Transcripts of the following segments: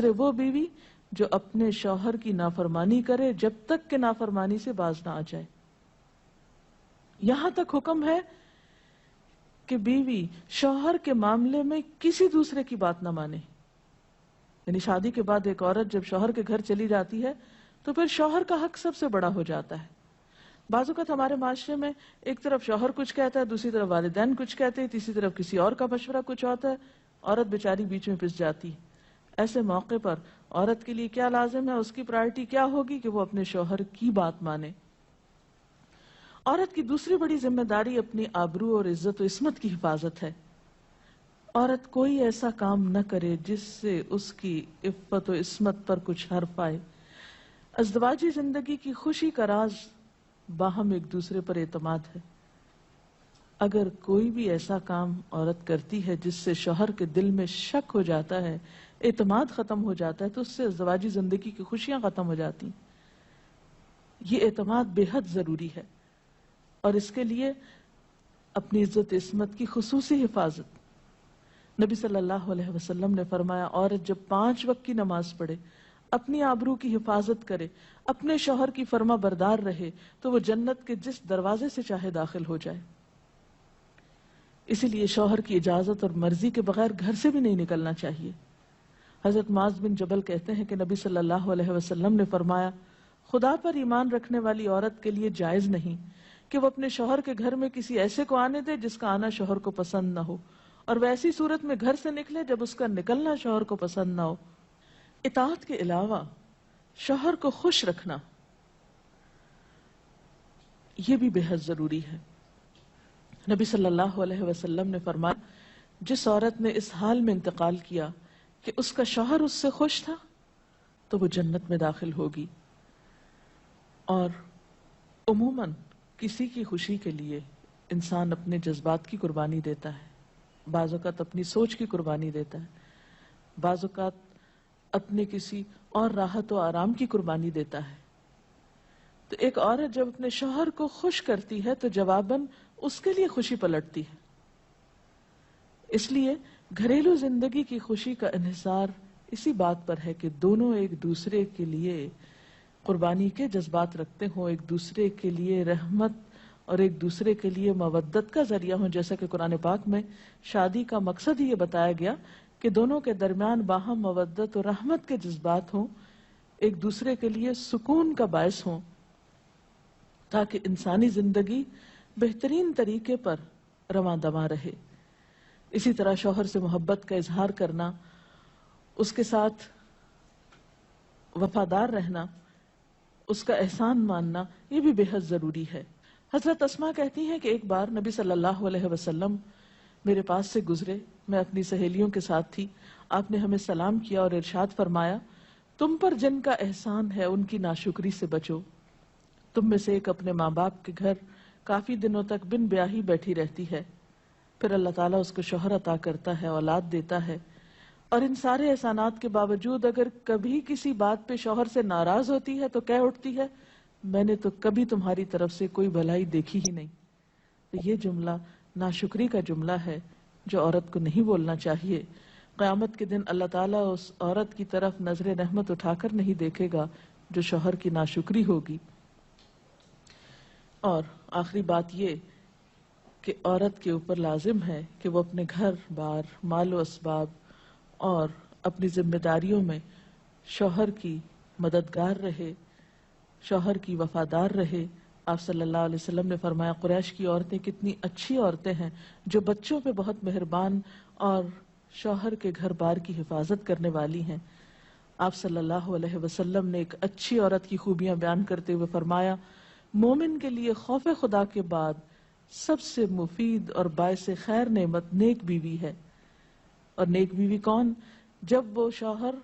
دوسرے وہ بیوی جو اپنے شوہر کی نافرمانی کرے جب تک کہ نافرمانی سے باز نہ آ جائے. یہاں تک حکم ہے کہ بیوی شوہر کے معاملے میں کسی دوسرے کی بات نہ مانے. یعنی شادی کے بعد ایک عورت جب شوہر کے گھر چلی جاتی ہے تو پھر شوہر کا حق سب سے بڑا ہو جاتا ہے. بعض اوقات ہمارے معاشرے میں ایک طرف شوہر کچھ کہتا ہے، دوسری طرف والدین کچھ کہتے ہیں، تیسری طرف کسی اور کا مشورہ کچھ ہوتا ہے، عورت بیچاری بیچ میں پس جاتی. ایسے موقع پر عورت کے لیے کیا لازم ہے، اس کی پرائرٹی کیا ہوگی کہ وہ اپنے شوہر کی بات مانے. عورت کی دوسری بڑی ذمہ داری اپنی آبرو اور عزت و عصمت کی حفاظت ہے. عورت کوئی ایسا کام نہ کرے جس سے اس کی عفت و عصمت پر کچھ حرف آئے. ازدواجی زندگی کی خوشی کا راز باہم ایک دوسرے پر اعتماد ہے. اگر کوئی بھی ایسا کام عورت کرتی ہے جس سے شوہر کے دل میں شک ہو جاتا ہے، اعتماد ختم ہو جاتا ہے، تو اس سے ازدواجی زندگی کی خوشیاں ختم ہو جاتی. یہ اعتماد بے حد ضروری ہے اور اس کے لیے اپنی عزت عصمت کی خصوصی حفاظت. نبی صلی اللہ علیہ وسلم نے فرمایا، عورت جب 5 وقت کی نماز پڑھے، اپنی آبرو کی حفاظت کرے، اپنے شوہر کی فرما بردار رہے، تو وہ جنت کے جس دروازے سے چاہے داخل ہو جائے. اسی لیے شوہر کی اجازت اور مرضی کے بغیر گھر سے بھی نہیں نکلنا چاہیے. حضرت معاذ بن جبل کہتے ہیں کہ نبی صلی اللہ علیہ وسلم نے فرمایا، خدا پر ایمان رکھنے والی عورت کے لیے جائز نہیں کہ وہ اپنے شوہر کے گھر میں کسی ایسے کو آنے دے جس کا آنا شوہر کو پسند نہ ہو، اور وہ ایسی صورت میں گھر سے نکلے جب اس کا نکلنا شوہر کو پسند نہ ہو. اطاعت کے علاوہ شوہر کو خوش رکھنا یہ بھی بے حد ضروری ہے. نبی صلی اللہ علیہ وسلم نے فرمایا، جس عورت نے اس حال میں انتقال کیا کہ اس کا شوہر اس سے خوش تھا تو وہ جنت میں داخل ہوگی. اور عموماً کسی کی خوشی کے لیے انسان اپنے جذبات کی قربانی دیتا ہے، بعض اوقات اپنی سوچ کی قربانی دیتا ہے، بعض اوقات اپنے کسی اور راحت و آرام کی قربانی دیتا ہے. تو ایک عورت جب اپنے شوہر کو خوش کرتی ہے تو جواباً اس کے لیے خوشی پلٹتی ہے. اس لیے گھریلو زندگی کی خوشی کا انحصار اسی بات پر ہے کہ دونوں ایک دوسرے کے لیے قربانی کے جذبات رکھتے ہوں، ایک دوسرے کے لیے رحمت اور ایک دوسرے کے لیے مودت کا ذریعہ ہوں. جیسا کہ قرآن پاک میں شادی کا مقصد ہی یہ بتایا گیا کہ دونوں کے درمیان باہم مودت اور رحمت کے جذبات ہوں، ایک دوسرے کے لیے سکون کا باعث ہوں، تاکہ انسانی زندگی بہترین طریقے پر رواں دواں رہے. اسی طرح شوہر سے محبت کا اظہار کرنا، اس کے ساتھ وفادار رہنا، اس کا احسان ماننا، یہ بھی بے حد ضروری ہے. حضرت اسماء کہتی ہیں کہ ایک بار نبی صلی اللہ علیہ وسلم میرے پاس سے گزرے، میں اپنی سہیلیوں کے ساتھ تھی. آپ نے ہمیں سلام کیا اور ارشاد فرمایا، تم پر جن کا احسان ہے ان کی ناشکری سے بچو. تم میں سے ایک اپنے ماں باپ کے گھر کافی دنوں تک بن بیاہی بیٹھی رہتی ہے، پھر اللہ تعالیٰ اس کو شوہر عطا کرتا ہے، اولاد دیتا ہے، اور ان سارے احسانات کے باوجود اگر کبھی کسی بات پہ شوہر سے ناراض ہوتی ہے تو کہہ اٹھتی ہے، میں نے تو کبھی تمہاری طرف سے کوئی بھلائی دیکھی ہی نہیں. تو یہ جملہ ناشکری کا جملہ ہے جو عورت کو نہیں بولنا چاہیے. قیامت کے دن اللہ تعالیٰ اس عورت کی طرف نظر رحمت اٹھا کر نہیں دیکھے گا جو شوہر کی ناشکری ہوگی. اور آخری بات یہ کہ عورت کے اوپر لازم ہے کہ وہ اپنے گھر بار، مال و اسباب اور اپنی ذمہ داریوں میں شوہر کی مددگار رہے، شوہر کی وفادار رہے. آپ صلی اللہ علیہ وسلم نے فرمایا، قریش کی عورتیں کتنی اچھی عورتیں ہیں جو بچوں پہ بہت مہربان اور شوہر کے گھر بار کی حفاظت کرنے والی ہیں. آپ صلی اللہ علیہ وسلم نے ایک اچھی عورت کی خوبیاں بیان کرتے ہوئے فرمایا، مومن کے لیے خوف خدا کے بعد سب سے مفید اور باعث خیر نعمت نیک بیوی ہے. اور نیک بیوی کون؟ جب وہ شوہر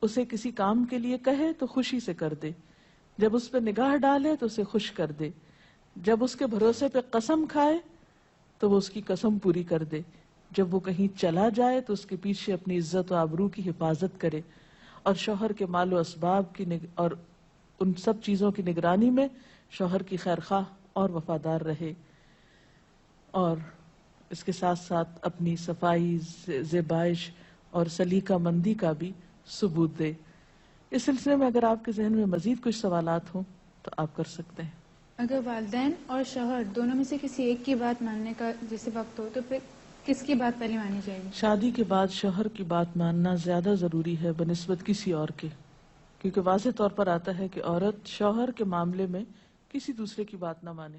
اسے کسی کام کے لیے کہے تو خوشی سے کر دے، جب اس پہ نگاہ ڈالے تو اسے خوش کر دے، جب اس کے بھروسے پہ قسم کھائے تو وہ اس کی قسم پوری کر دے، جب وہ کہیں چلا جائے تو اس کے پیچھے اپنی عزت و آبرو کی حفاظت کرے، اور شوہر کے مال و اسباب کی اور ان سب چیزوں کی نگرانی میں شوہر کی خیر خواہ اور وفادار رہے، اور اس کے ساتھ ساتھ اپنی صفائی، زیبائش اور سلیقہ مندی کا بھی ثبوت دے. اس سلسلے میں اگر آپ کے ذہن میں مزید کچھ سوالات ہوں تو آپ کر سکتے ہیں. اگر والدین اور شوہر دونوں میں سے کسی ایک کی بات ماننے کا جیسے وقت ہو تو پھر کس کی بات پہلے مانی جائے گی؟ شادی کے بعد شوہر کی بات ماننا زیادہ ضروری ہے بنسبت کسی اور کے، کیونکہ واضح طور پر آتا ہے کہ عورت شوہر کے معاملے میں کسی دوسرے کی بات نہ مانے.